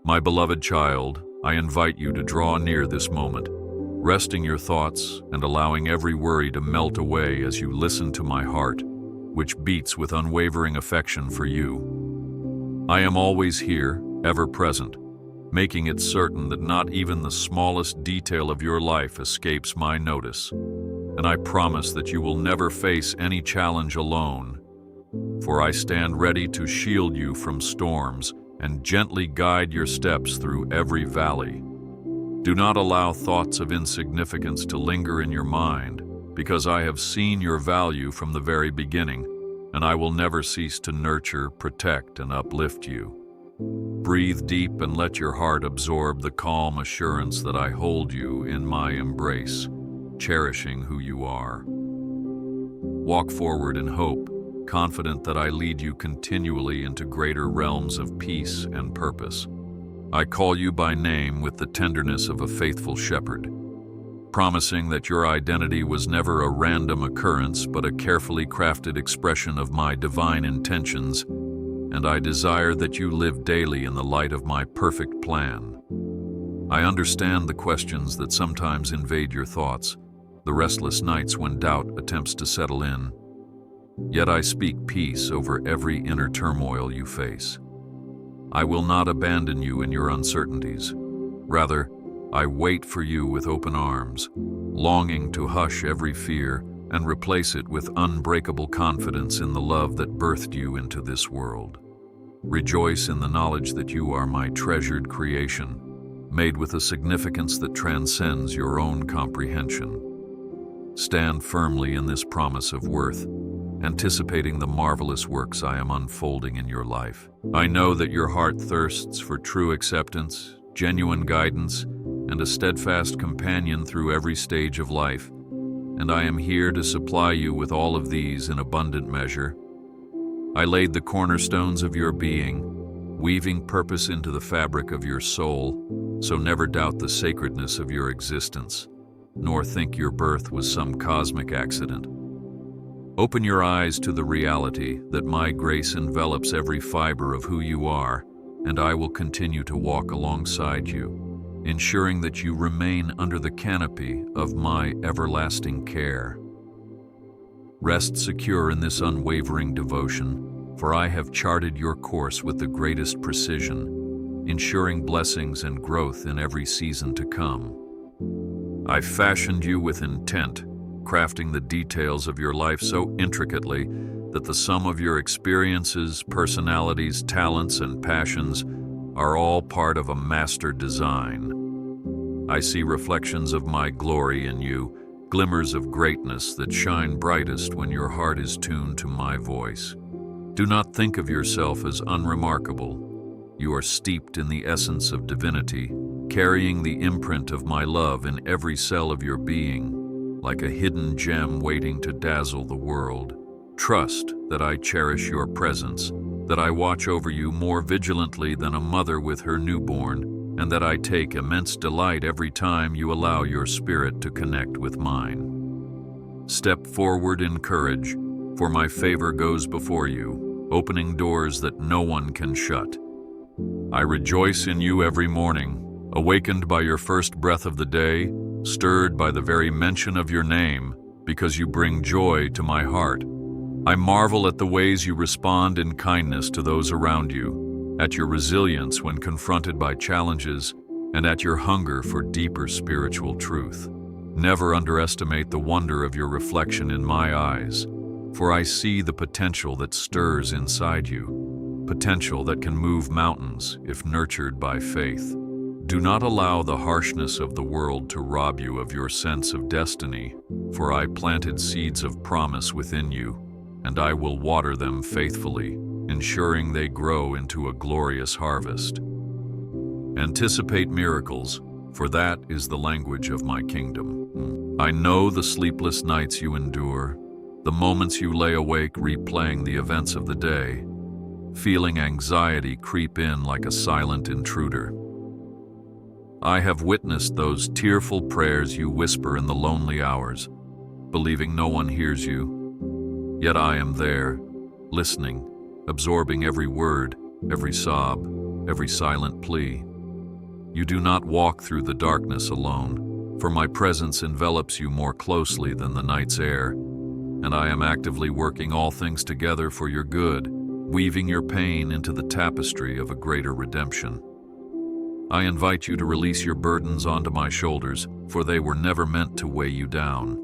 My beloved child, I invite you to draw near this moment, resting your thoughts and allowing every worry to melt away as you listen to my heart, which beats with unwavering affection for you. I am always here, ever present, making it certain that not even the smallest detail of your life escapes my notice. And I promise that you will never face any challenge alone, for I stand ready to shield you from storms and gently guide your steps through every valley. Do not allow thoughts of insignificance to linger in your mind, because I have seen your value from the very beginning, and I will never cease to nurture, protect, and uplift you. Breathe deep and let your heart absorb the calm assurance that I hold you in my embrace, cherishing who you are. Walk forward in hope, confident that I lead you continually into greater realms of peace and purpose. I call you by name with the tenderness of a faithful shepherd, promising that your identity was never a random occurrence but a carefully crafted expression of my divine intentions, and I desire that you live daily in the light of my perfect plan. I understand the questions that sometimes invade your thoughts, the restless nights when doubt attempts to settle in. Yet I speak peace over every inner turmoil you face. I will not abandon you in your uncertainties. Rather, I wait for you with open arms, longing to hush every fear and replace it with unbreakable confidence in the love that birthed you into this world. Rejoice in the knowledge that you are my treasured creation, made with a significance that transcends your own comprehension. Stand firmly in this promise of worth, anticipating the marvelous works I am unfolding in your life. I know that your heart thirsts for true acceptance, genuine guidance, and a steadfast companion through every stage of life, and I am here to supply you with all of these in abundant measure. I laid the cornerstones of your being, weaving purpose into the fabric of your soul, so never doubt the sacredness of your existence, nor think your birth was some cosmic accident. Open your eyes to the reality that my grace envelops every fiber of who you are, and I will continue to walk alongside you, ensuring that you remain under the canopy of my everlasting care. Rest secure in this unwavering devotion, for I have charted your course with the greatest precision, ensuring blessings and growth in every season to come. I fashioned you with intent, crafting the details of your life so intricately that the sum of your experiences, personalities, talents, and passions are all part of a master design. I see reflections of my glory in you, glimmers of greatness that shine brightest when your heart is tuned to my voice. Do not think of yourself as unremarkable. You are steeped in the essence of divinity, carrying the imprint of my love in every cell of your being, like a hidden gem waiting to dazzle the world. Trust that I cherish your presence, that I watch over you more vigilantly than a mother with her newborn, and that I take immense delight every time you allow your spirit to connect with mine. Step forward in courage, for my favor goes before you, opening doors that no one can shut. I rejoice in you every morning, awakened by your first breath of the day, stirred by the very mention of your name, because you bring joy to my heart. I marvel at the ways you respond in kindness to those around you, at your resilience when confronted by challenges, and at your hunger for deeper spiritual truth. Never underestimate the wonder of your reflection in my eyes, for I see the potential that stirs inside you, potential that can move mountains if nurtured by faith. Do not allow the harshness of the world to rob you of your sense of destiny, for I planted seeds of promise within you, and I will water them faithfully, ensuring they grow into a glorious harvest. Anticipate miracles, for that is the language of my kingdom. I know the sleepless nights you endure, the moments you lay awake replaying the events of the day, feeling anxiety creep in like a silent intruder. I have witnessed those tearful prayers you whisper in the lonely hours, believing no one hears you. Yet I am there, listening, absorbing every word, every sob, every silent plea. You do not walk through the darkness alone, for my presence envelops you more closely than the night's air, and I am actively working all things together for your good, weaving your pain into the tapestry of a greater redemption. I invite you to release your burdens onto my shoulders, for they were never meant to weigh you down.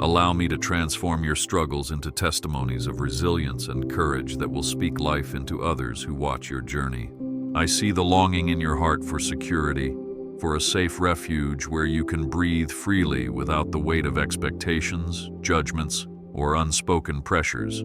Allow me to transform your struggles into testimonies of resilience and courage that will speak life into others who watch your journey. I see the longing in your heart for security, for a safe refuge where you can breathe freely without the weight of expectations, judgments, or unspoken pressures.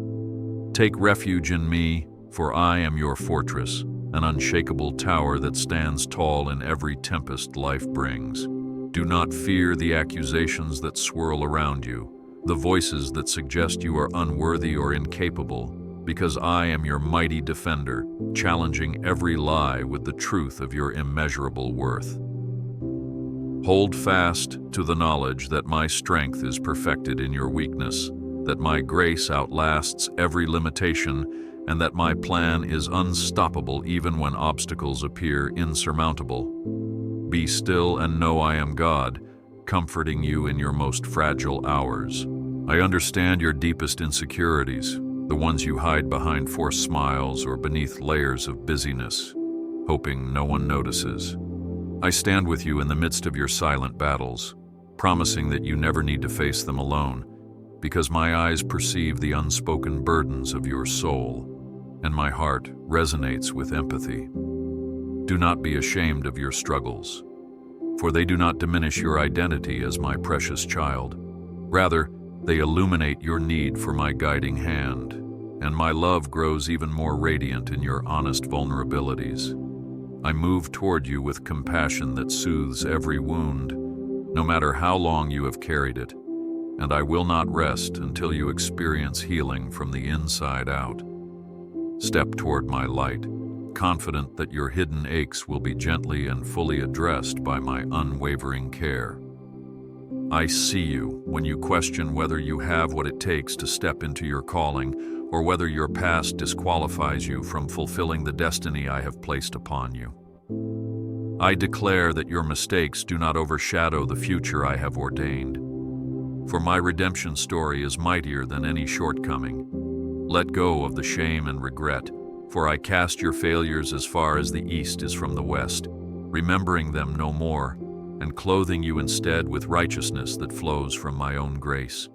Take refuge in me, for I am your fortress, an unshakable tower that stands tall in every tempest life brings. Do not fear the accusations that swirl around you, the voices that suggest you are unworthy or incapable, because I am your mighty defender, challenging every lie with the truth of your immeasurable worth. Hold fast to the knowledge that my strength is perfected in your weakness, that my grace outlasts every limitation, and that my plan is unstoppable even when obstacles appear insurmountable. Be still and know I am God, comforting you in your most fragile hours. I understand your deepest insecurities, the ones you hide behind forced smiles or beneath layers of busyness, hoping no one notices. I stand with you in the midst of your silent battles, promising that you never need to face them alone, because my eyes perceive the unspoken burdens of your soul, and my heart resonates with empathy. Do not be ashamed of your struggles, for they do not diminish your identity as my precious child. Rather, they illuminate your need for my guiding hand, and my love grows even more radiant in your honest vulnerabilities. I move toward you with compassion that soothes every wound, no matter how long you have carried it, and I will not rest until you experience healing from the inside out. Step toward my light, confident that your hidden aches will be gently and fully addressed by my unwavering care. I see you when you question whether you have what it takes to step into your calling, or whether your past disqualifies you from fulfilling the destiny I have placed upon you. I declare that your mistakes do not overshadow the future I have ordained, for my redemption story is mightier than any shortcoming. Let go of the shame and regret, for I cast your failures as far as the east is from the west, remembering them no more, and clothing you instead with righteousness that flows from my own grace.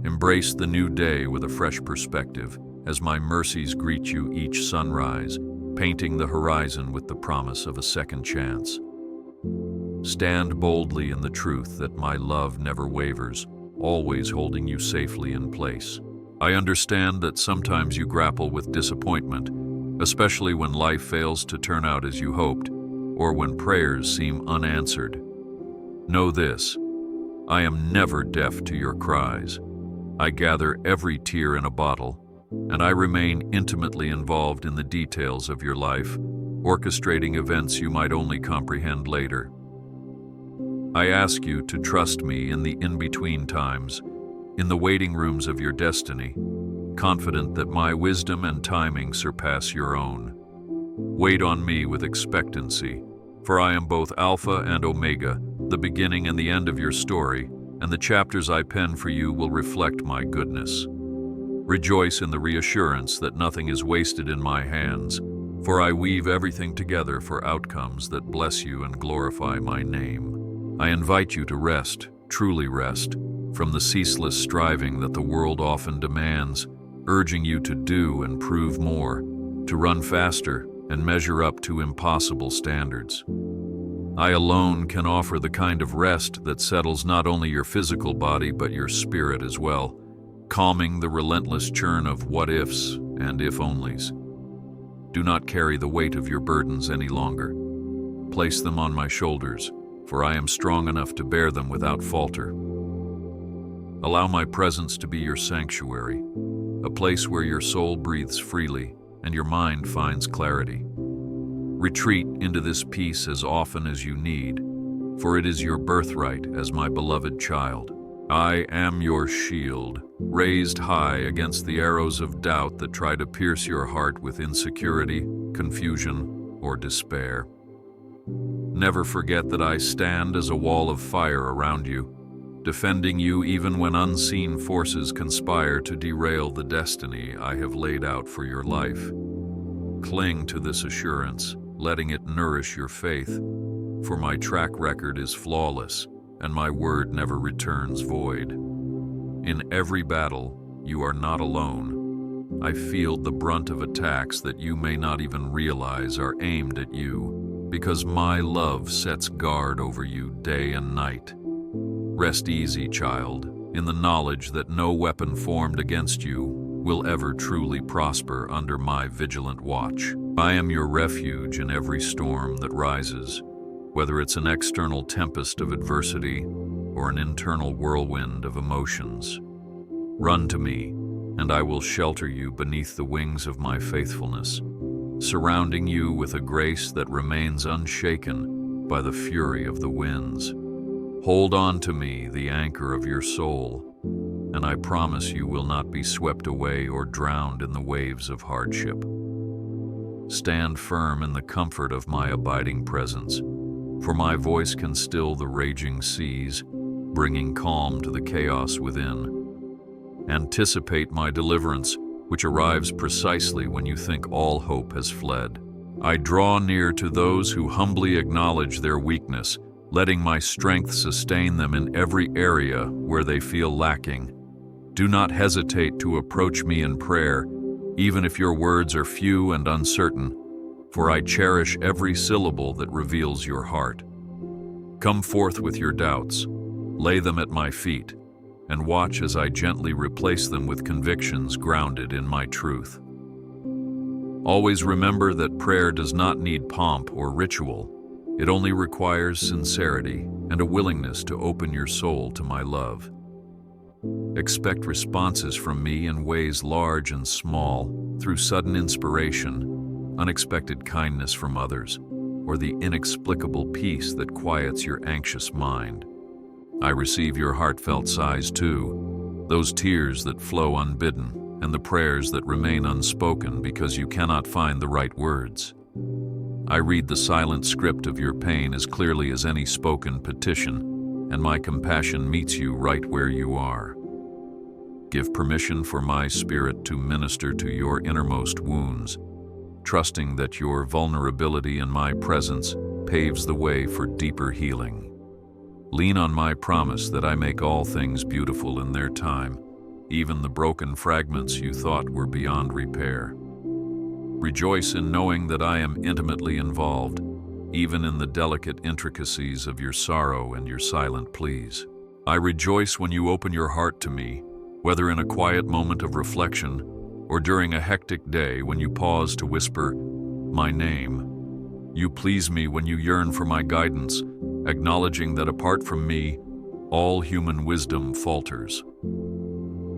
Embrace the new day with a fresh perspective, as my mercies greet you each sunrise, painting the horizon with the promise of a second chance. Stand boldly in the truth that my love never wavers, always holding you safely in place. I understand that sometimes you grapple with disappointment, especially when life fails to turn out as you hoped, or when prayers seem unanswered. Know this: I am never deaf to your cries. I gather every tear in a bottle, and I remain intimately involved in the details of your life, orchestrating events you might only comprehend later. I ask you to trust me in the in-between times, in the waiting rooms of your destiny, confident that my wisdom and timing surpass your own. Wait on me with expectancy, for I am both Alpha and Omega, the beginning and the end of your story, and the chapters I pen for you will reflect my goodness. Rejoice in the reassurance that nothing is wasted in my hands, for I weave everything together for outcomes that bless you and glorify my name. I invite you to rest, truly rest, from the ceaseless striving that the world often demands, urging you to do and prove more, to run faster and measure up to impossible standards. I alone can offer the kind of rest that settles not only your physical body but your spirit as well, calming the relentless churn of what-ifs and if-onlys. Do not carry the weight of your burdens any longer. Place them on my shoulders, for I am strong enough to bear them without falter. Allow my presence to be your sanctuary, a place where your soul breathes freely and your mind finds clarity. Retreat into this peace as often as you need, for it is your birthright as my beloved child. I am your shield, raised high against the arrows of doubt that try to pierce your heart with insecurity, confusion, or despair. Never forget that I stand as a wall of fire around you, defending you even when unseen forces conspire to derail the destiny I have laid out for your life. Cling to this assurance, letting it nourish your faith, for my track record is flawless, and my word never returns void. In every battle, you are not alone. I field the brunt of attacks that you may not even realize are aimed at you, because my love sets guard over you day and night. Rest easy, child, in the knowledge that no weapon formed against you will ever truly prosper under my vigilant watch. I am your refuge in every storm that rises, whether it's an external tempest of adversity or an internal whirlwind of emotions. Run to me, and I will shelter you beneath the wings of my faithfulness, surrounding you with a grace that remains unshaken by the fury of the winds. Hold on to me, the anchor of your soul, and I promise you will not be swept away or drowned in the waves of hardship. Stand firm in the comfort of my abiding presence, for my voice can still the raging seas, bringing calm to the chaos within. Anticipate my deliverance, which arrives precisely when you think all hope has fled. I draw near to those who humbly acknowledge their weakness, letting my strength sustain them in every area where they feel lacking. Do not hesitate to approach me in prayer, even if your words are few and uncertain, for I cherish every syllable that reveals your heart. Come forth with your doubts, lay them at my feet, and watch as I gently replace them with convictions grounded in my truth. Always remember that prayer does not need pomp or ritual. It only requires sincerity and a willingness to open your soul to my love. Expect responses from me in ways large and small, through sudden inspiration, unexpected kindness from others, or the inexplicable peace that quiets your anxious mind. I receive your heartfelt sighs too, those tears that flow unbidden, and the prayers that remain unspoken because you cannot find the right words. I read the silent script of your pain as clearly as any spoken petition, and my compassion meets you right where you are. Give permission for my spirit to minister to your innermost wounds, trusting that your vulnerability in my presence paves the way for deeper healing. Lean on my promise that I make all things beautiful in their time, even the broken fragments you thought were beyond repair. Rejoice in knowing that I am intimately involved, even in the delicate intricacies of your sorrow and your silent pleas. I rejoice when you open your heart to me, whether in a quiet moment of reflection or during a hectic day when you pause to whisper my name. You please me when you yearn for my guidance, acknowledging that apart from me, all human wisdom falters.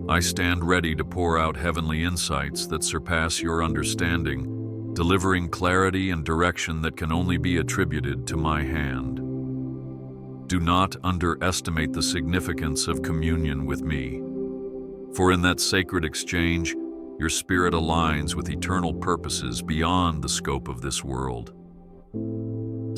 I stand ready to pour out heavenly insights that surpass your understanding, delivering clarity and direction that can only be attributed to my hand. Do not underestimate the significance of communion with me, for in that sacred exchange, your spirit aligns with eternal purposes beyond the scope of this world.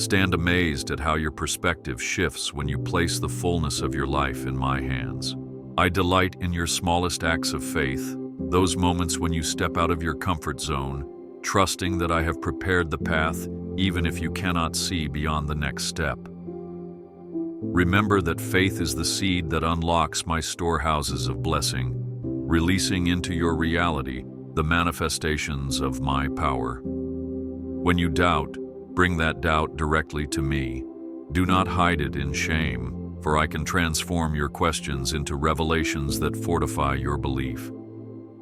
Stand amazed at how your perspective shifts when you place the fullness of your life in my hands. I delight in your smallest acts of faith, those moments when you step out of your comfort zone, trusting that I have prepared the path even if you cannot see beyond the next step. Remember that faith is the seed that unlocks my storehouses of blessing, releasing into your reality the manifestations of my power. When you doubt, bring that doubt directly to me. Do not hide it in shame, for I can transform your questions into revelations that fortify your belief.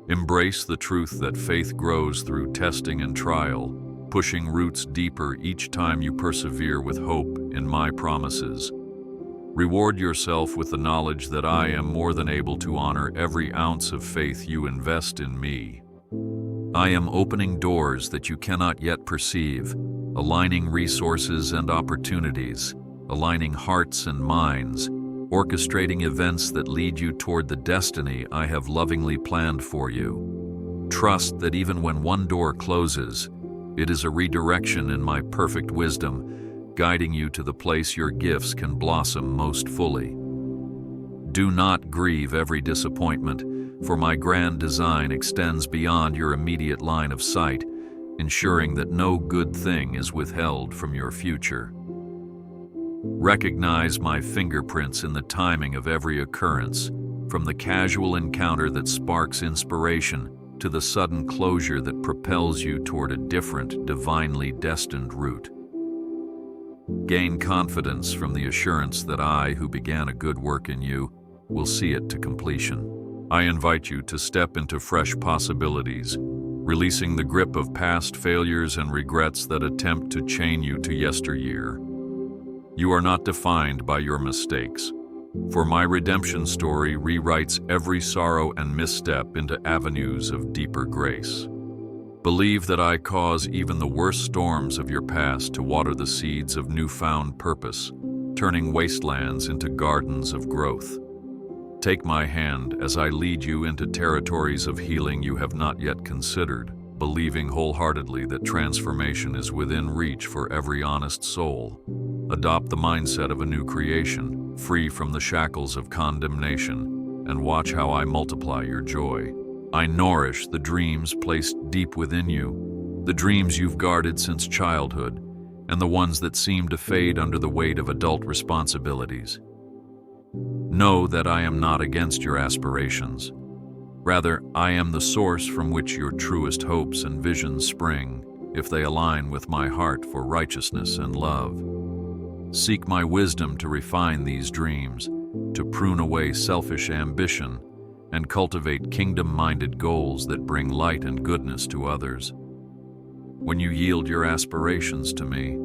Embrace the truth that faith grows through testing and trial, pushing roots deeper each time you persevere with hope in my promises. Reward yourself with the knowledge that I am more than able to honor every ounce of faith you invest in me. I am opening doors that you cannot yet perceive, aligning resources and opportunities, aligning hearts and minds, orchestrating events that lead you toward the destiny I have lovingly planned for you. Trust that even when one door closes, it is a redirection in my perfect wisdom, guiding you to the place your gifts can blossom most fully. Do not grieve every disappointment, for my grand design extends beyond your immediate line of sight, ensuring that no good thing is withheld from your future. Recognize my fingerprints in the timing of every occurrence, from the casual encounter that sparks inspiration to the sudden closure that propels you toward a different, divinely destined route. Gain confidence from the assurance that I, who began a good work in you, will see it to completion. I invite you to step into fresh possibilities, releasing the grip of past failures and regrets that attempt to chain you to yesteryear. You are not defined by your mistakes, for my redemption story rewrites every sorrow and misstep into avenues of deeper grace. Believe that I cause even the worst storms of your past to water the seeds of newfound purpose, turning wastelands into gardens of growth. Take my hand as I lead you into territories of healing you have not yet considered, believing wholeheartedly that transformation is within reach for every honest soul. Adopt the mindset of a new creation, free from the shackles of condemnation, and watch how I multiply your joy. I nourish the dreams placed deep within you, the dreams you've guarded since childhood, and the ones that seem to fade under the weight of adult responsibilities. Know that I am not against your aspirations. Rather, I am the source from which your truest hopes and visions spring, if they align with my heart for righteousness and love. Seek my wisdom to refine these dreams, to prune away selfish ambition, and cultivate kingdom-minded goals that bring light and goodness to others. When you yield your aspirations to me,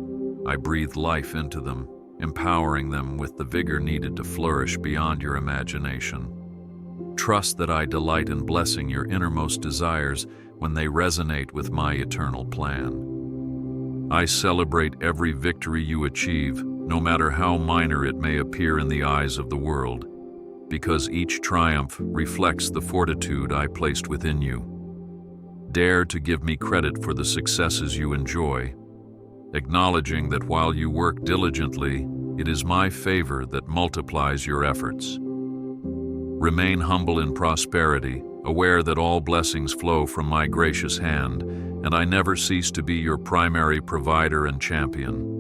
I breathe life into them, empowering them with the vigor needed to flourish beyond your imagination. Trust that I delight in blessing your innermost desires when they resonate with my eternal plan. I celebrate every victory you achieve, no matter how minor it may appear in the eyes of the world, because each triumph reflects the fortitude I placed within you. Dare to give me credit for the successes you enjoy, acknowledging that while you work diligently, it is my favor that multiplies your efforts. Remain humble in prosperity, aware that all blessings flow from my gracious hand, and I never cease to be your primary provider and champion.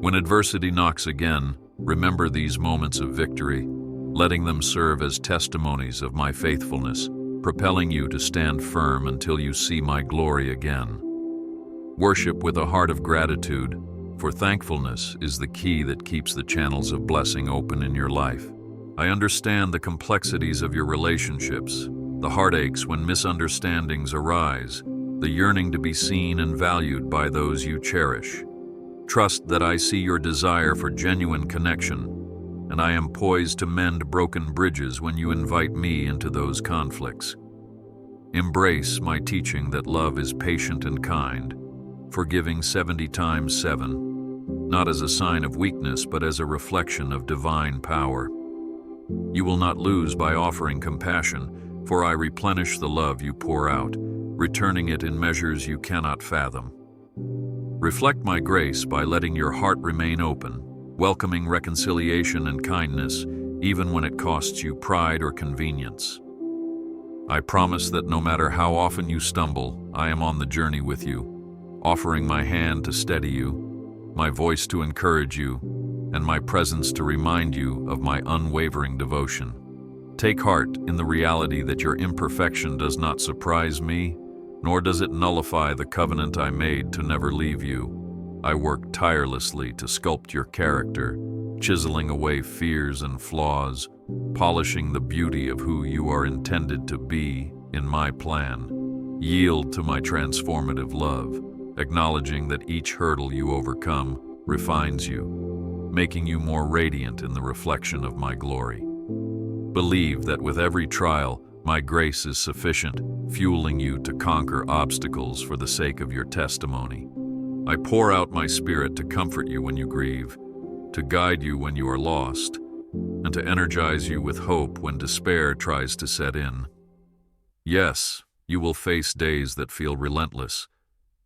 When adversity knocks again, remember these moments of victory, letting them serve as testimonies of my faithfulness, propelling you to stand firm until you see my glory again. Worship with a heart of gratitude, for thankfulness is the key that keeps the channels of blessing open in your life. I understand the complexities of your relationships, the heartaches when misunderstandings arise, the yearning to be seen and valued by those you cherish. Trust that I see your desire for genuine connection, and I am poised to mend broken bridges when you invite me into those conflicts. Embrace my teaching that love is patient and kind, forgiving 70 times 7, not as a sign of weakness but as a reflection of divine power. You will not lose by offering compassion, for I replenish the love you pour out, returning it in measures you cannot fathom. Reflect my grace by letting your heart remain open, welcoming reconciliation and kindness, even when it costs you pride or convenience. I promise that no matter how often you stumble, I am on the journey with you, offering my hand to steady you, my voice to encourage you, and my presence to remind you of my unwavering devotion. Take heart in the reality that your imperfection does not surprise me, nor does it nullify the covenant I made to never leave you. I work tirelessly to sculpt your character, chiseling away fears and flaws, polishing the beauty of who you are intended to be in my plan. Yield to my transformative love, acknowledging that each hurdle you overcome refines you, making you more radiant in the reflection of my glory. Believe that with every trial, my grace is sufficient, fueling you to conquer obstacles for the sake of your testimony. I pour out my spirit to comfort you when you grieve, to guide you when you are lost, and to energize you with hope when despair tries to set in. Yes, you will face days that feel relentless,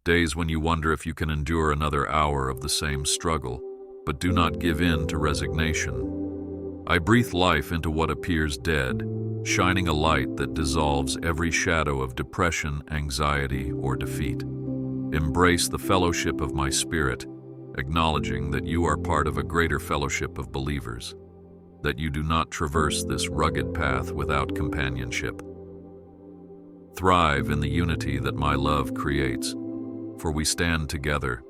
days when you wonder if you can endure another hour of the same struggle, but do not give in to resignation. I breathe life into what appears dead, shining a light that dissolves every shadow of depression, anxiety, or defeat. Embrace the fellowship of my spirit, acknowledging that you are part of a greater fellowship of believers, that you do not traverse this rugged path without companionship. Thrive in the unity that my love creates, for we stand together,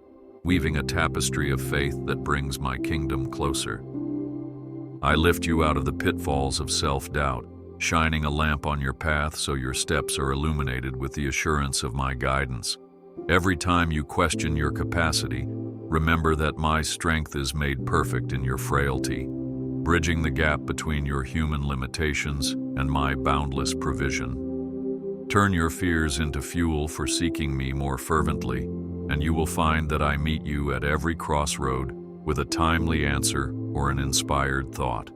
weaving a tapestry of faith that brings my kingdom closer. I lift you out of the pitfalls of self-doubt, shining a lamp on your path so your steps are illuminated with the assurance of my guidance. Every time you question your capacity, remember that my strength is made perfect in your frailty, bridging the gap between your human limitations and my boundless provision. Turn your fears into fuel for seeking me more fervently, and you will find that I meet you at every crossroad with a timely answer or an inspired thought.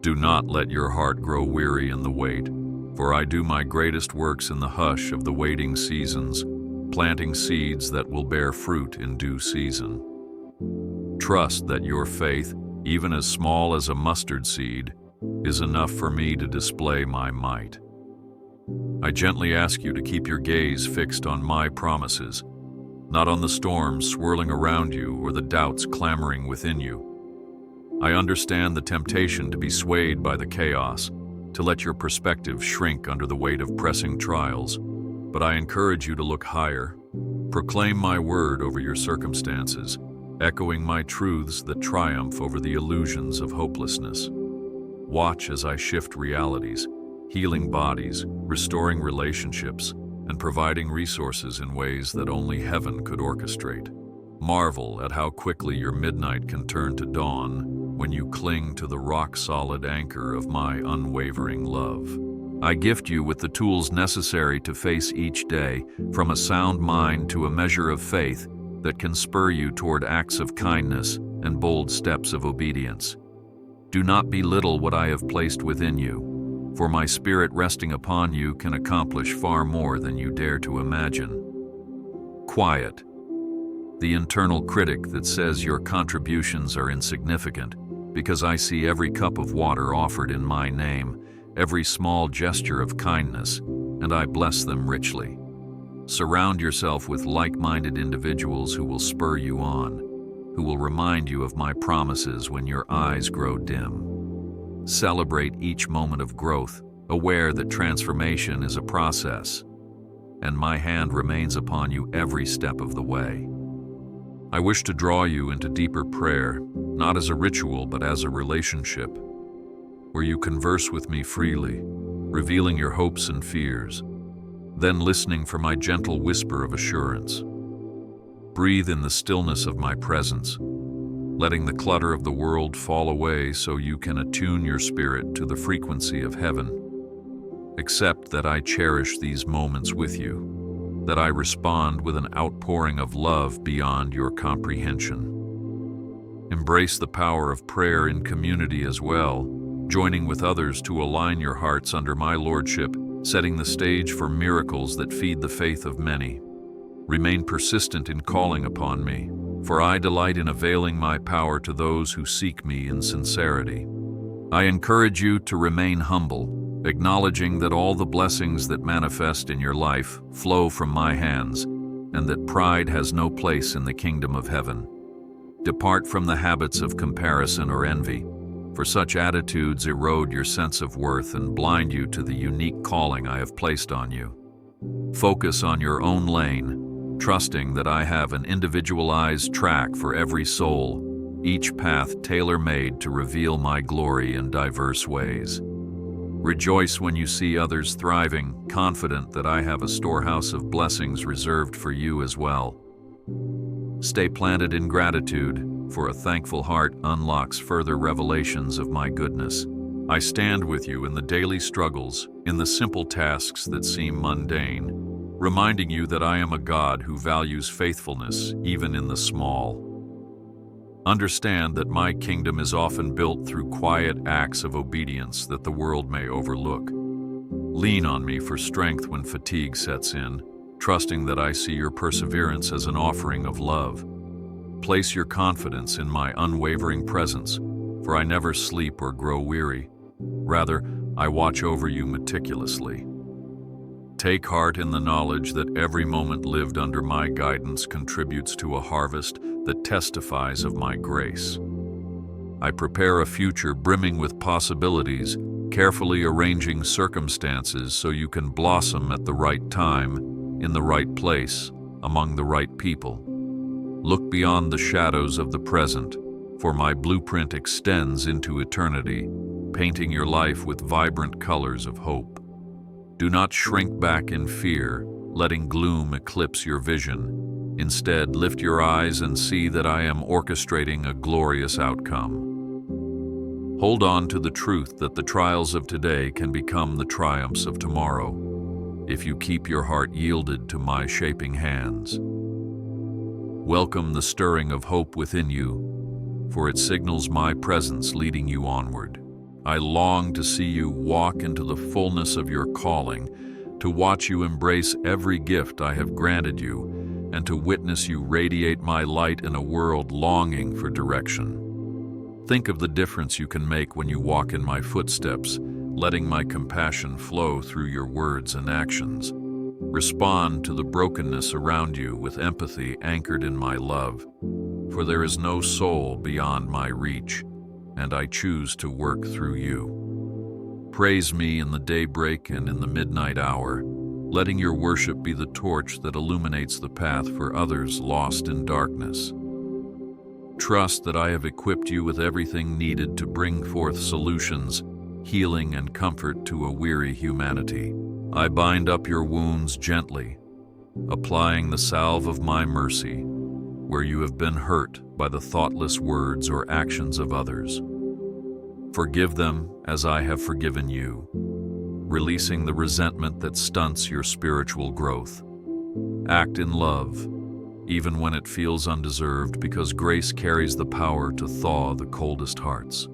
Do not let your heart grow weary in the wait, for I do my greatest works in the hush of the waiting seasons, planting seeds that will bear fruit in due season. Trust that your faith, even as small as a mustard seed, is enough for me to display my might. I gently ask you to keep your gaze fixed on my promises, not on the storms swirling around you or the doubts clamoring within you. I understand the temptation to be swayed by the chaos, to let your perspective shrink under the weight of pressing trials, but I encourage you to look higher. Proclaim my word over your circumstances, echoing my truths that triumph over the illusions of hopelessness. Watch as I shift realities, healing bodies, restoring relationships, and providing resources in ways that only heaven could orchestrate. Marvel at how quickly your midnight can turn to dawn when you cling to the rock-solid anchor of my unwavering love. I gift you with the tools necessary to face each day, from a sound mind to a measure of faith that can spur you toward acts of kindness and bold steps of obedience. Do not belittle what I have placed within you, for my spirit resting upon you can accomplish far more than you dare to imagine. Quiet, the internal critic that says your contributions are insignificant, because I see every cup of water offered in my name, every small gesture of kindness, and I bless them richly. Surround yourself with like-minded individuals who will spur you on, who will remind you of my promises when your eyes grow dim. Celebrate each moment of growth, aware that transformation is a process, and my hand remains upon you every step of the way. I wish to draw you into deeper prayer, not as a ritual but as a relationship, where you converse with me freely, revealing your hopes and fears, then listening for my gentle whisper of assurance. Breathe in the stillness of my presence, letting the clutter of the world fall away so you can attune your spirit to the frequency of heaven. Accept that I cherish these moments with you, that I respond with an outpouring of love beyond your comprehension. Embrace the power of prayer in community as well, joining with others to align your hearts under my lordship, setting the stage for miracles that feed the faith of many. Remain persistent in calling upon me, for I delight in availing my power to those who seek me in sincerity. I encourage you to remain humble, acknowledging that all the blessings that manifest in your life flow from my hands, and that pride has no place in the kingdom of heaven. Depart from the habits of comparison or envy, for such attitudes erode your sense of worth and blind you to the unique calling I have placed on you. Focus on your own lane, trusting that I have an individualized track for every soul, each path tailor-made to reveal my glory in diverse ways. Rejoice when you see others thriving, confident that I have a storehouse of blessings reserved for you as well. Stay planted in gratitude, for a thankful heart unlocks further revelations of my goodness. I stand with you in the daily struggles, in the simple tasks that seem mundane, reminding you that I am a God who values faithfulness even in the small. Understand that my kingdom is often built through quiet acts of obedience that the world may overlook. Lean on me for strength when fatigue sets in, trusting that I see your perseverance as an offering of love. Place your confidence in my unwavering presence, for I never sleep or grow weary. Rather, I watch over you meticulously. Take heart in the knowledge that every moment lived under my guidance contributes to a harvest that testifies of my grace. I prepare a future brimming with possibilities, carefully arranging circumstances so you can blossom at the right time, in the right place, among the right people. Look beyond the shadows of the present, for my blueprint extends into eternity, painting your life with vibrant colors of hope. Do not shrink back in fear, letting gloom eclipse your vision. Instead, lift your eyes and see that I am orchestrating a glorious outcome. Hold on to the truth that the trials of today can become the triumphs of tomorrow, if you keep your heart yielded to my shaping hands. Welcome the stirring of hope within you, for it signals my presence leading you onward. I long to see you walk into the fullness of your calling, to watch you embrace every gift I have granted you, and to witness you radiate my light in a world longing for direction. Think of the difference you can make when you walk in my footsteps, letting my compassion flow through your words and actions. Respond to the brokenness around you with empathy anchored in my love, for there is no soul beyond my reach, and I choose to work through you. Praise me in the daybreak and in the midnight hour, letting your worship be the torch that illuminates the path for others lost in darkness. Trust that I have equipped you with everything needed to bring forth solutions, healing and comfort to a weary humanity. I bind up your wounds gently, applying the salve of my mercy where you have been hurt by the thoughtless words or actions of others. Forgive them as I have forgiven you, releasing the resentment that stunts your spiritual growth. Act in love, even when it feels undeserved, because grace carries the power to thaw the coldest hearts.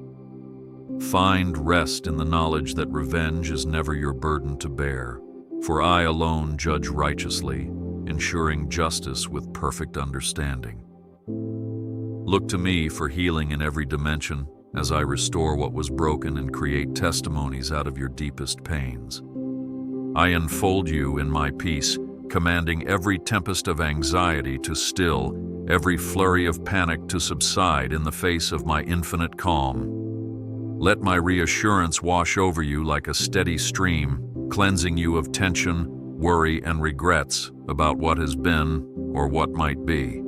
Find rest in the knowledge that revenge is never your burden to bear, for I alone judge righteously, ensuring justice with perfect understanding. Look to me for healing in every dimension as I restore what was broken and create testimonies out of your deepest pains. I enfold you in my peace, commanding every tempest of anxiety to still, every flurry of panic to subside in the face of my infinite calm. Let my reassurance wash over you like a steady stream, cleansing you of tension, worry, and regrets about what has been or what might be.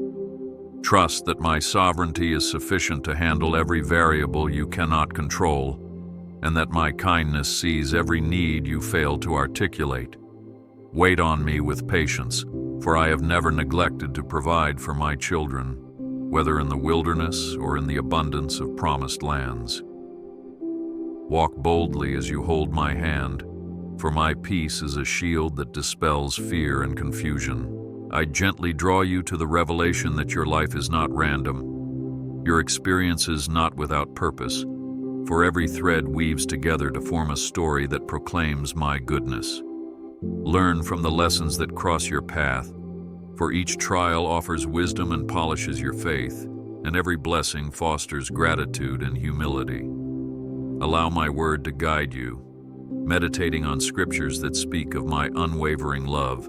Trust that my sovereignty is sufficient to handle every variable you cannot control, and that my kindness sees every need you fail to articulate. Wait on me with patience, for I have never neglected to provide for my children, whether in the wilderness or in the abundance of promised lands. Walk boldly as you hold my hand, for my peace is a shield that dispels fear and confusion. I gently draw you to the revelation that your life is not random, your experiences not without purpose, for every thread weaves together to form a story that proclaims my goodness. Learn from the lessons that cross your path, for each trial offers wisdom and polishes your faith, and every blessing fosters gratitude and humility. Allow my word to guide you, meditating on scriptures that speak of my unwavering love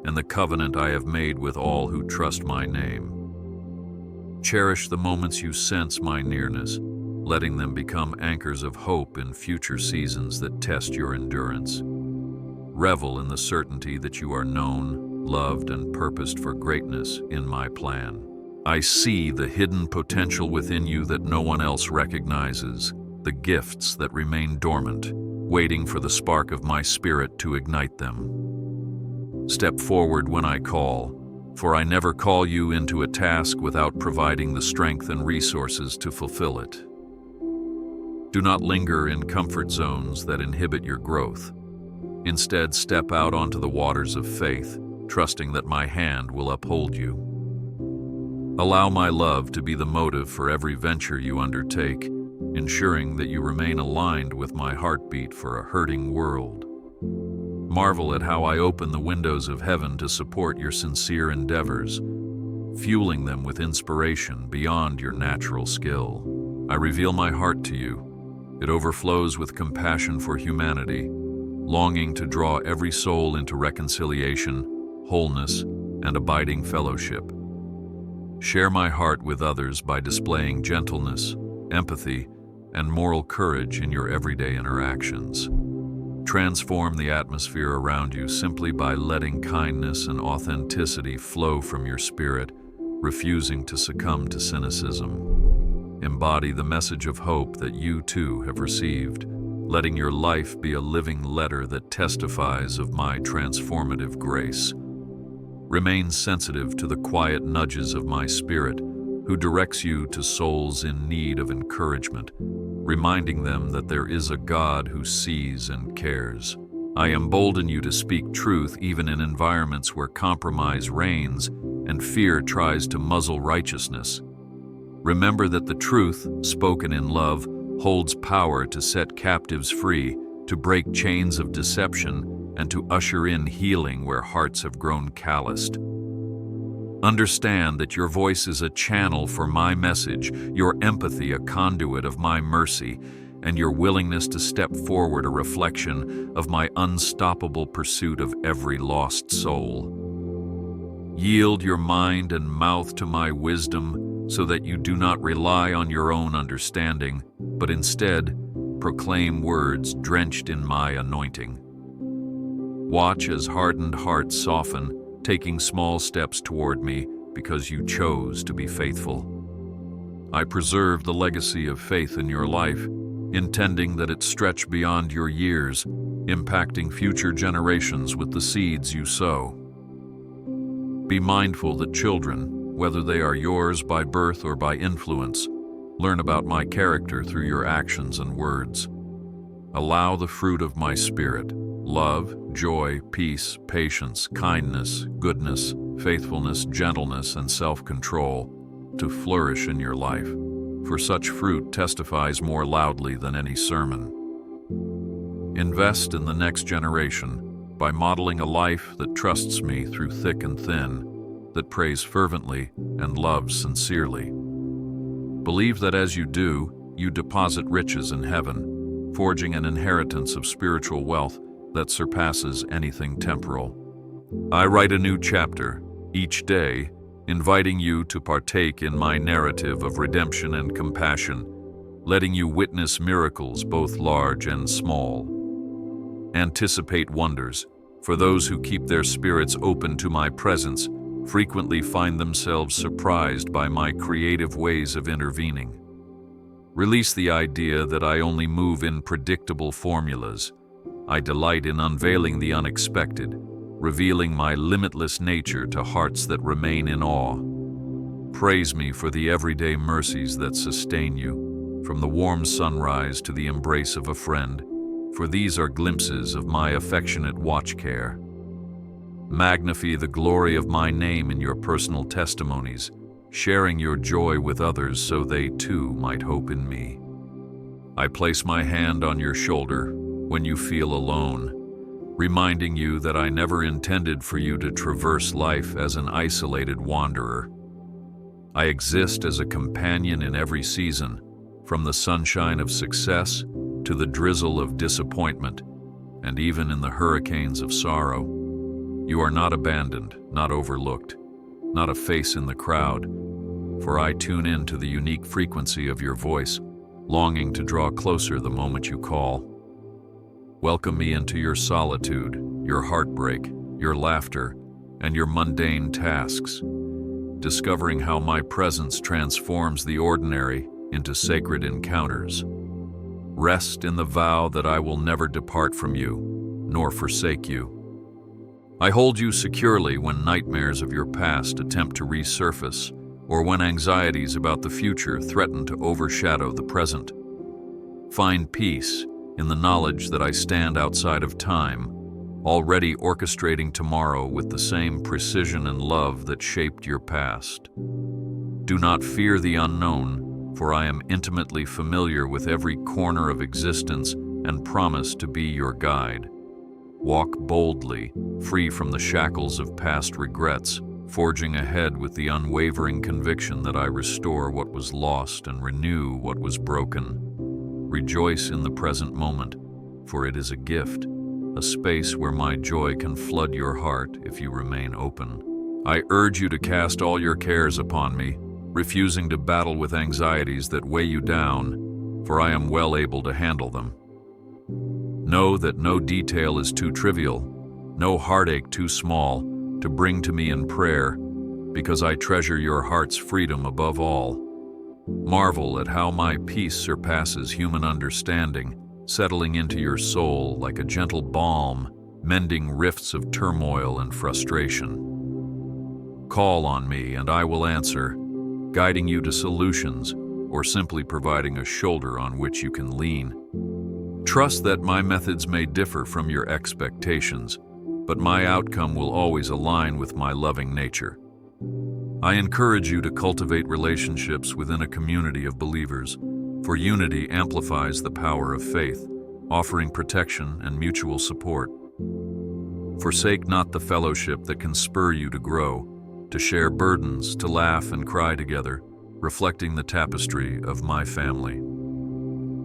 and the covenant I have made with all who trust my name. Cherish the moments you sense my nearness, letting them become anchors of hope in future seasons that test your endurance. Revel in the certainty that you are known, loved, and purposed for greatness in my plan. I see the hidden potential within you that no one else recognizes, the gifts that remain dormant, waiting for the spark of my spirit to ignite them. Step forward when I call, for I never call you into a task without providing the strength and resources to fulfill it. Do not linger in comfort zones that inhibit your growth. Instead, step out onto the waters of faith, trusting that my hand will uphold you. Allow my love to be the motive for every venture you undertake, ensuring that you remain aligned with my heartbeat for a hurting world. Marvel at how I open the windows of heaven to support your sincere endeavors, fueling them with inspiration beyond your natural skill. I reveal my heart to you. It overflows with compassion for humanity, longing to draw every soul into reconciliation, wholeness, and abiding fellowship. Share my heart with others by displaying gentleness, empathy, and moral courage in your everyday interactions. Transform the atmosphere around you simply by letting kindness and authenticity flow from your spirit, refusing to succumb to cynicism. Embody the message of hope that you too have received, letting your life be a living letter that testifies of my transformative grace. Remain sensitive to the quiet nudges of my spirit, who directs you to souls in need of encouragement, reminding them that there is a God who sees and cares. I embolden you to speak truth even in environments where compromise reigns and fear tries to muzzle righteousness. Remember that the truth, spoken in love, holds power to set captives free, to break chains of deception, and to usher in healing where hearts have grown calloused. Understand that your voice is a channel for my message, your empathy a conduit of my mercy, and your willingness to step forward a reflection of my unstoppable pursuit of every lost soul. Yield your mind and mouth to my wisdom so that you do not rely on your own understanding, but instead proclaim words drenched in my anointing. Watch as hardened hearts soften, taking small steps toward me because you chose to be faithful. I preserve the legacy of faith in your life, intending that it stretch beyond your years, impacting future generations with the seeds you sow. Be mindful that children, whether they are yours by birth or by influence, learn about my character through your actions and words. Allow the fruit of my spirit, love, joy, peace, patience, kindness, goodness, faithfulness, gentleness, and self-control to flourish in your life, for such fruit testifies more loudly than any sermon. Invest in the next generation by modeling a life that trusts me through thick and thin, that prays fervently and loves sincerely. Believe that as you do, you deposit riches in heaven, forging an inheritance of spiritual wealth that surpasses anything temporal. I write a new chapter each day, inviting you to partake in my narrative of redemption and compassion, letting you witness miracles both large and small. Anticipate wonders, for those who keep their spirits open to my presence frequently find themselves surprised by my creative ways of intervening. Release the idea that I only move in predictable formulas. I delight in unveiling the unexpected, revealing my limitless nature to hearts that remain in awe. Praise me for the everyday mercies that sustain you, from the warm sunrise to the embrace of a friend, for these are glimpses of my affectionate watch care. Magnify the glory of my name in your personal testimonies, sharing your joy with others so they too might hope in me. I place my hand on your shoulder when you feel alone, reminding you that I never intended for you to traverse life as an isolated wanderer. I exist as a companion in every season, from the sunshine of success to the drizzle of disappointment, and even in the hurricanes of sorrow. You are not abandoned, not overlooked, not a face in the crowd, for I tune in to the unique frequency of your voice, longing to draw closer the moment you call. Welcome me into your solitude, your heartbreak, your laughter, and your mundane tasks, discovering how my presence transforms the ordinary into sacred encounters. Rest in the vow that I will never depart from you, nor forsake you. I hold you securely when nightmares of your past attempt to resurface, or when anxieties about the future threaten to overshadow the present. Find peace in the knowledge that I stand outside of time, already orchestrating tomorrow with the same precision and love that shaped your past. Do not fear the unknown, for I am intimately familiar with every corner of existence and promise to be your guide. walk boldly, free from the shackles of past regrets, forging ahead with the unwavering conviction that I restore what was lost and renew what was broken. Rejoice in the present moment, for it is a gift, a space where my joy can flood your heart if you remain open. I urge you to cast all your cares upon me, refusing to battle with anxieties that weigh you down, for I am well able to handle them. Know that no detail is too trivial, no heartache too small to bring to me in prayer, because I treasure your heart's freedom above all. Marvel at how my peace surpasses human understanding, settling into your soul like a gentle balm, mending rifts of turmoil and frustration. Call on me and I will answer, guiding you to solutions or simply providing a shoulder on which you can lean. Trust that my methods may differ from your expectations, but my outcome will always align with my loving nature. I encourage you to cultivate relationships within a community of believers, for unity amplifies the power of faith, offering protection and mutual support. Forsake not the fellowship that can spur you to grow, to share burdens, to laugh and cry together, reflecting the tapestry of my family.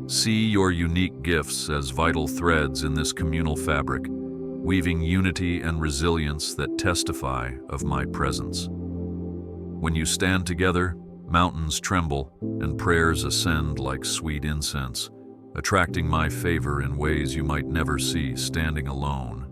See your unique gifts as vital threads in this communal fabric, weaving unity and resilience that testify of my presence. When you stand together, mountains tremble and prayers ascend like sweet incense, attracting my favor in ways you might never see standing alone.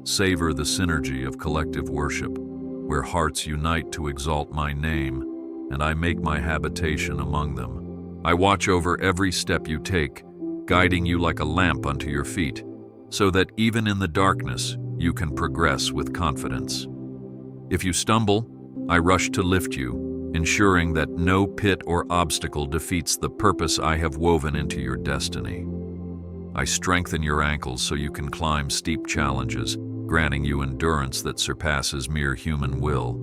Savor the synergy of collective worship, where hearts unite to exalt my name, and I make my habitation among them. I watch over every step you take, guiding you like a lamp unto your feet, so that even in the darkness you can progress with confidence. If you stumble, I rush to lift you, ensuring that no pit or obstacle defeats the purpose I have woven into your destiny. I strengthen your ankles so you can climb steep challenges, granting you endurance that surpasses mere human will.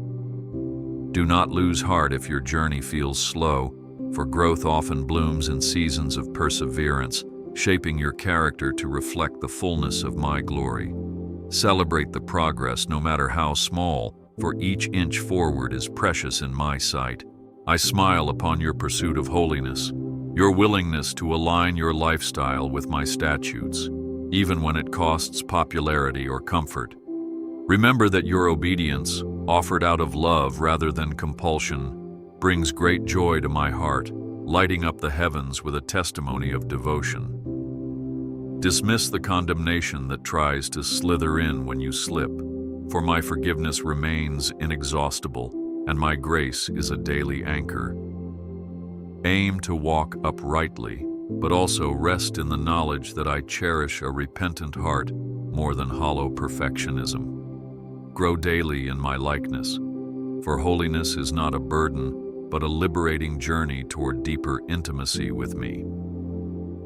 Do not lose heart if your journey feels slow, for growth often blooms in seasons of perseverance, shaping your character to reflect the fullness of my glory. Celebrate the progress no matter how small, for each inch forward is precious in my sight. I smile upon your pursuit of holiness, your willingness to align your lifestyle with my statutes, even when it costs popularity or comfort. Remember that your obedience, offered out of love rather than compulsion, brings great joy to my heart, lighting up the heavens with a testimony of devotion. Dismiss the condemnation that tries to slither in when you slip, for my forgiveness remains inexhaustible, and my grace is a daily anchor. Aim to walk uprightly, but also rest in the knowledge that I cherish a repentant heart more than hollow perfectionism. Grow daily in my likeness, for holiness is not a burden, but a liberating journey toward deeper intimacy with me.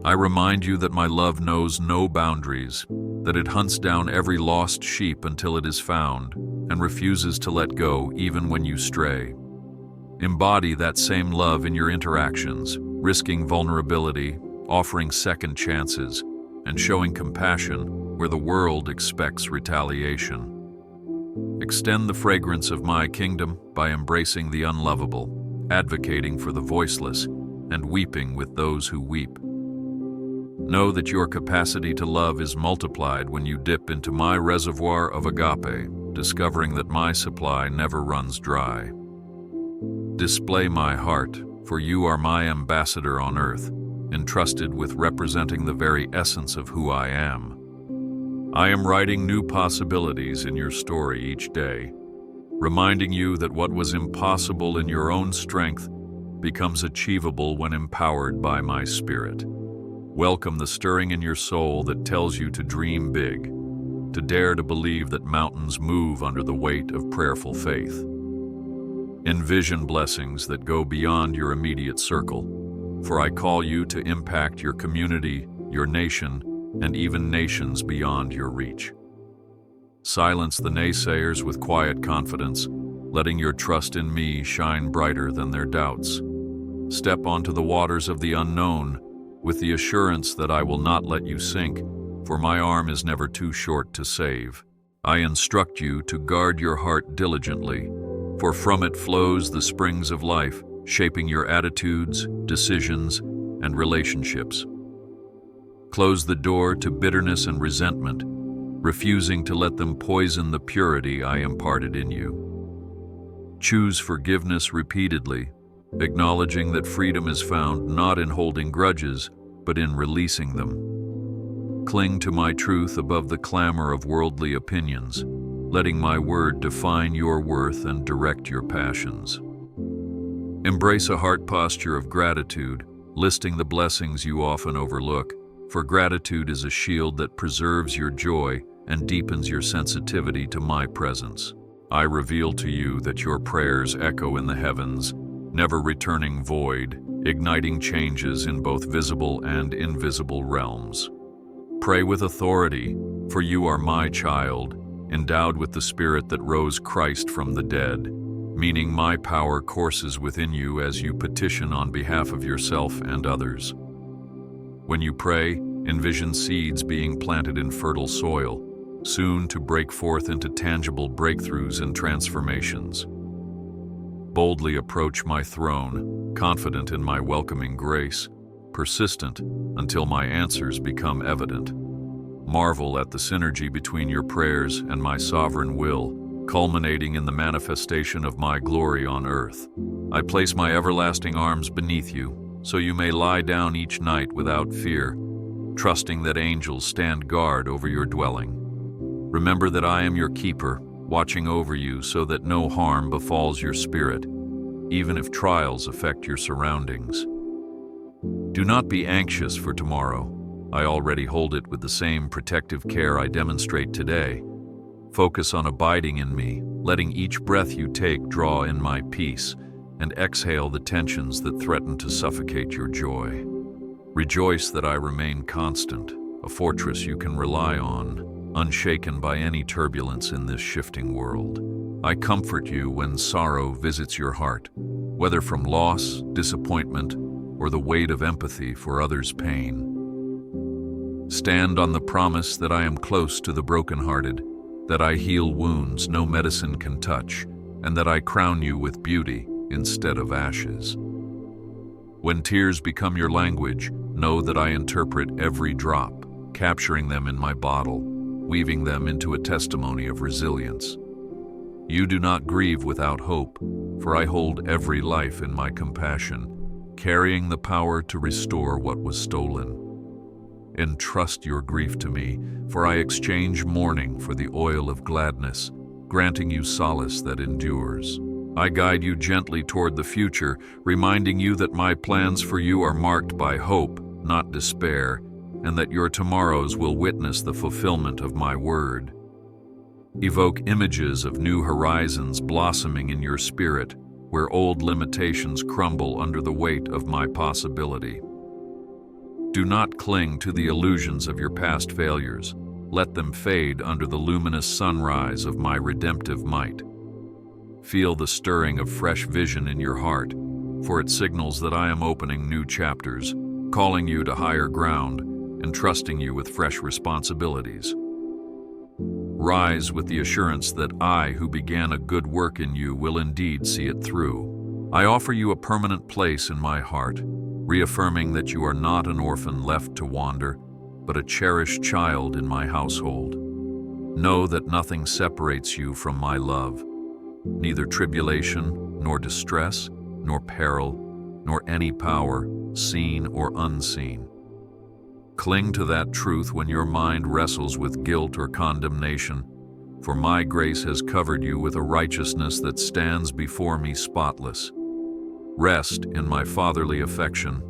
I remind you that my love knows no boundaries, that it hunts down every lost sheep until it is found, and refuses to let go even when you stray. Embody that same love in your interactions, risking vulnerability, offering second chances, and showing compassion where the world expects retaliation. Extend the fragrance of my kingdom by embracing the unlovable, advocating for the voiceless, and weeping with those who weep. Know that your capacity to love is multiplied when you dip into my reservoir of agape, discovering that my supply never runs dry. Display my heart, for you are my ambassador on earth, entrusted with representing the very essence of who I am. I am writing new possibilities in your story each day, reminding you that what was impossible in your own strength becomes achievable when empowered by my spirit. Welcome the stirring in your soul that tells you to dream big, to dare to believe that mountains move under the weight of prayerful faith. Envision blessings that go beyond your immediate circle, for I call you to impact your community, your nation, and even nations beyond your reach. Silence the naysayers with quiet confidence, letting your trust in me shine brighter than their doubts. Step onto the waters of the unknown, with the assurance that I will not let you sink, for my arm is never too short to save. I instruct you to guard your heart diligently, for from it flows the springs of life, shaping your attitudes, decisions, and relationships. Close the door to bitterness and resentment, refusing to let them poison the purity I imparted in you. Choose forgiveness repeatedly, acknowledging that freedom is found not in holding grudges, but in releasing them. Cling to my truth above the clamor of worldly opinions, letting my word define your worth and direct your passions. Embrace a heart posture of gratitude, listing the blessings you often overlook, for gratitude is a shield that preserves your joy and deepens your sensitivity to my presence. I reveal to you that your prayers echo in the heavens, never returning void, igniting changes in both visible and invisible realms. Pray with authority, for you are my child, endowed with the spirit that rose Christ from the dead, meaning my power courses within you as you petition on behalf of yourself and others. When you pray, envision seeds being planted in fertile soil, soon to break forth into tangible breakthroughs and transformations. Boldly approach my throne, confident in my welcoming grace, persistent until my answers become evident. Marvel at the synergy between your prayers and my sovereign will, culminating in the manifestation of my glory on earth. I place my everlasting arms beneath you, so you may lie down each night without fear, trusting that angels stand guard over your dwelling. Remember that I am your keeper, watching over you so that no harm befalls your spirit, even if trials affect your surroundings. Do not be anxious for tomorrow. I already hold it with the same protective care I demonstrate today. Focus on abiding in me, letting each breath you take draw in my peace, and exhale the tensions that threaten to suffocate your joy. Rejoice that I remain constant, a fortress you can rely on, unshaken by any turbulence in this shifting world. I comfort you when sorrow visits your heart, whether from loss, disappointment, or the weight of empathy for others' pain. Stand on the promise that I am close to the brokenhearted, that I heal wounds no medicine can touch, and that I crown you with beauty instead of ashes. When tears become your language, know that I interpret every drop, capturing them in my bottle, weaving them into a testimony of resilience. You do not grieve without hope, for I hold every life in my compassion, carrying the power to restore what was stolen. Entrust your grief to me, for I exchange mourning for the oil of gladness, granting you solace that endures. I guide you gently toward the future, reminding you that my plans for you are marked by hope, not despair, and that your tomorrows will witness the fulfillment of my word. Evoke images of new horizons blossoming in your spirit, where old limitations crumble under the weight of my possibility. Do not cling to the illusions of your past failures. Let them fade under the luminous sunrise of my redemptive might. Feel the stirring of fresh vision in your heart, for it signals that I am opening new chapters, calling you to higher ground, entrusting you with fresh responsibilities. Rise with the assurance that I, who began a good work in you, will indeed see it through. I offer you a permanent place in my heart, reaffirming that you are not an orphan left to wander, but a cherished child in my household. Know that nothing separates you from my love, neither tribulation, nor distress, nor peril, nor any power, seen or unseen. Cling to that truth when your mind wrestles with guilt or condemnation, for my grace has covered you with a righteousness that stands before me spotless. Rest in my fatherly affection,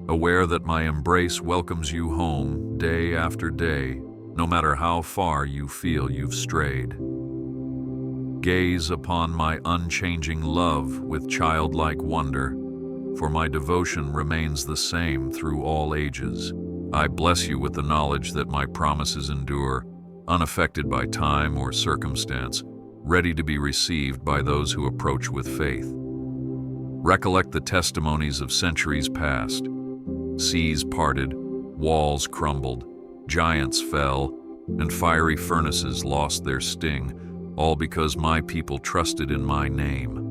aware that my embrace welcomes you home day after day, no matter how far you feel you've strayed. Gaze upon my unchanging love with childlike wonder, for my devotion remains the same through all ages. I bless you with the knowledge that my promises endure, unaffected by time or circumstance, ready to be received by those who approach with faith. Recollect the testimonies of centuries past. Seas parted, walls crumbled, giants fell, and fiery furnaces lost their sting, all because my people trusted in my name.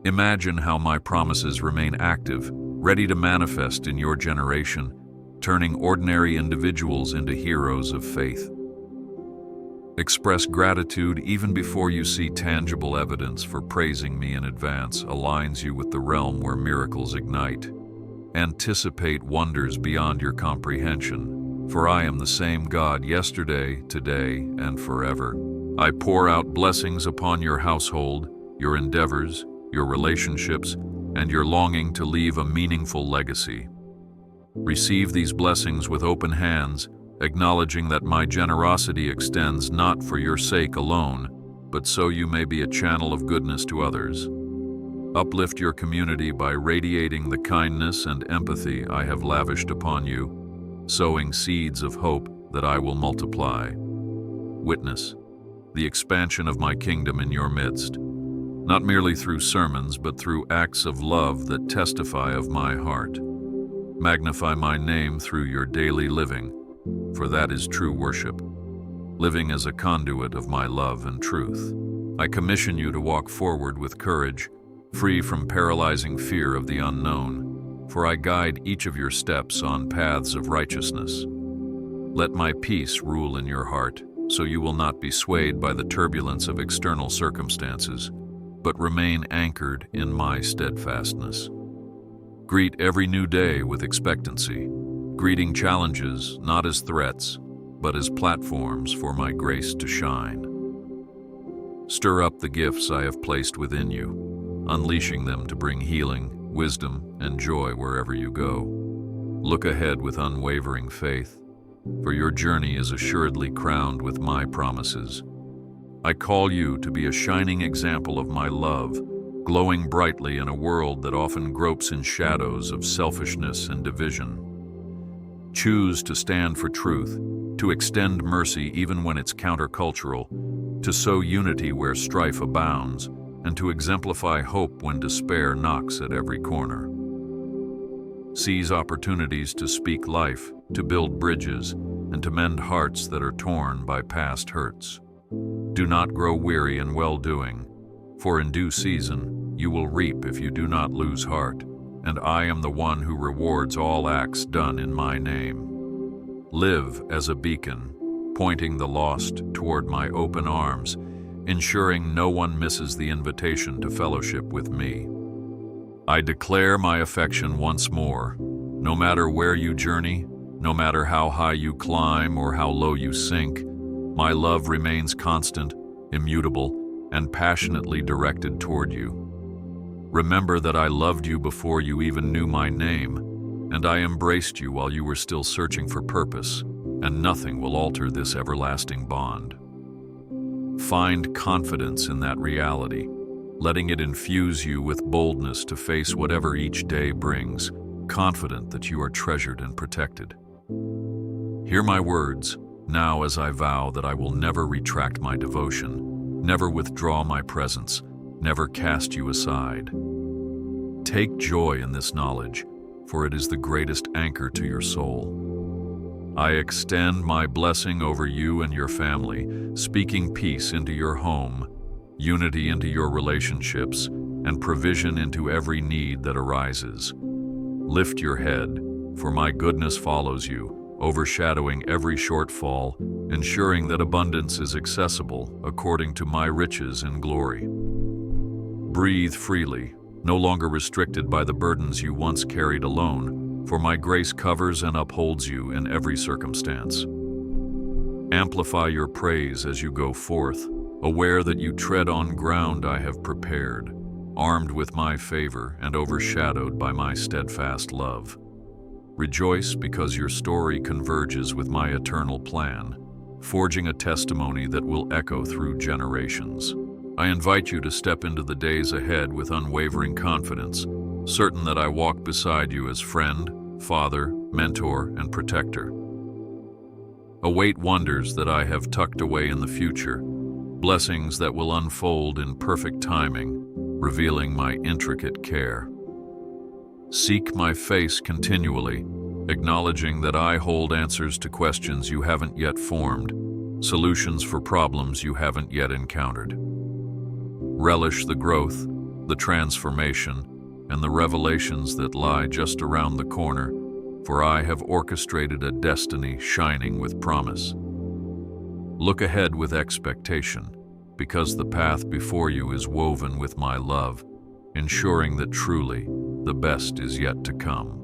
Imagine how my promises remain active, ready to manifest in your generation, turning ordinary individuals into heroes of faith. Express gratitude even before you see tangible evidence, for praising me in advance aligns you with the realm where miracles ignite. Anticipate wonders beyond your comprehension, for I am the same God yesterday, today, and forever. I pour out blessings upon your household, your endeavors, your relationships, and your longing to leave a meaningful legacy. Receive these blessings with open hands, acknowledging that my generosity extends not for your sake alone, but so you may be a channel of goodness to others. Uplift your community by radiating the kindness and empathy I have lavished upon you, sowing seeds of hope that I will multiply. Witness the expansion of my kingdom in your midst, not merely through sermons, but through acts of love that testify of my heart. Magnify my name through your daily living, for that is true worship, living as a conduit of my love and truth. I commission you to walk forward with courage, free from paralyzing fear of the unknown, for I guide each of your steps on paths of righteousness. Let my peace rule in your heart, so you will not be swayed by the turbulence of external circumstances, but remain anchored in my steadfastness. Greet every new day with expectancy, greeting challenges not as threats, but as platforms for my grace to shine. Stir up the gifts I have placed within you, unleashing them to bring healing, wisdom, and joy wherever you go. Look ahead with unwavering faith, for your journey is assuredly crowned with my promises. I call you to be a shining example of my love, glowing brightly in a world that often gropes in shadows of selfishness and division. Choose to stand for truth, to extend mercy even when it's countercultural, to sow unity where strife abounds, and to exemplify hope when despair knocks at every corner. Seize opportunities to speak life, to build bridges, and to mend hearts that are torn by past hurts. Do not grow weary in well-doing, for in due season you will reap if you do not lose heart, and I am the one who rewards all acts done in my name. Live as a beacon, pointing the lost toward my open arms, ensuring no one misses the invitation to fellowship with me. I declare my affection once more. No matter where you journey, no matter how high you climb or how low you sink, my love remains constant, immutable, and passionately directed toward you. Remember that I loved you before you even knew my name, and I embraced you while you were still searching for purpose, and nothing will alter this everlasting bond. Find confidence in that reality, letting it infuse you with boldness to face whatever each day brings, confident that you are treasured and protected. Hear my words, now as I vow that I will never retract my devotion, never withdraw my presence, never cast you aside. Take joy in this knowledge, for it is the greatest anchor to your soul. I extend my blessing over you and your family, speaking peace into your home, unity into your relationships, and provision into every need that arises. Lift your head, for my goodness follows you, overshadowing every shortfall, ensuring that abundance is accessible according to my riches in glory. Breathe freely, no longer restricted by the burdens you once carried alone, for my grace covers and upholds you in every circumstance. Amplify your praise as you go forth, aware that you tread on ground I have prepared, armed with my favor and overshadowed by my steadfast love. Rejoice because your story converges with my eternal plan, forging a testimony that will echo through generations. I invite you to step into the days ahead with unwavering confidence, certain that I walk beside you as friend, father, mentor, and protector. Await wonders that I have tucked away in the future, blessings that will unfold in perfect timing, revealing my intricate care. Seek my face continually, acknowledging that I hold answers to questions you haven't yet formed, solutions for problems you haven't yet encountered. Relish the growth, the transformation, and the revelations that lie just around the corner, for I have orchestrated a destiny shining with promise. Look ahead with expectation, because the path before you is woven with my love, ensuring that truly the best is yet to come.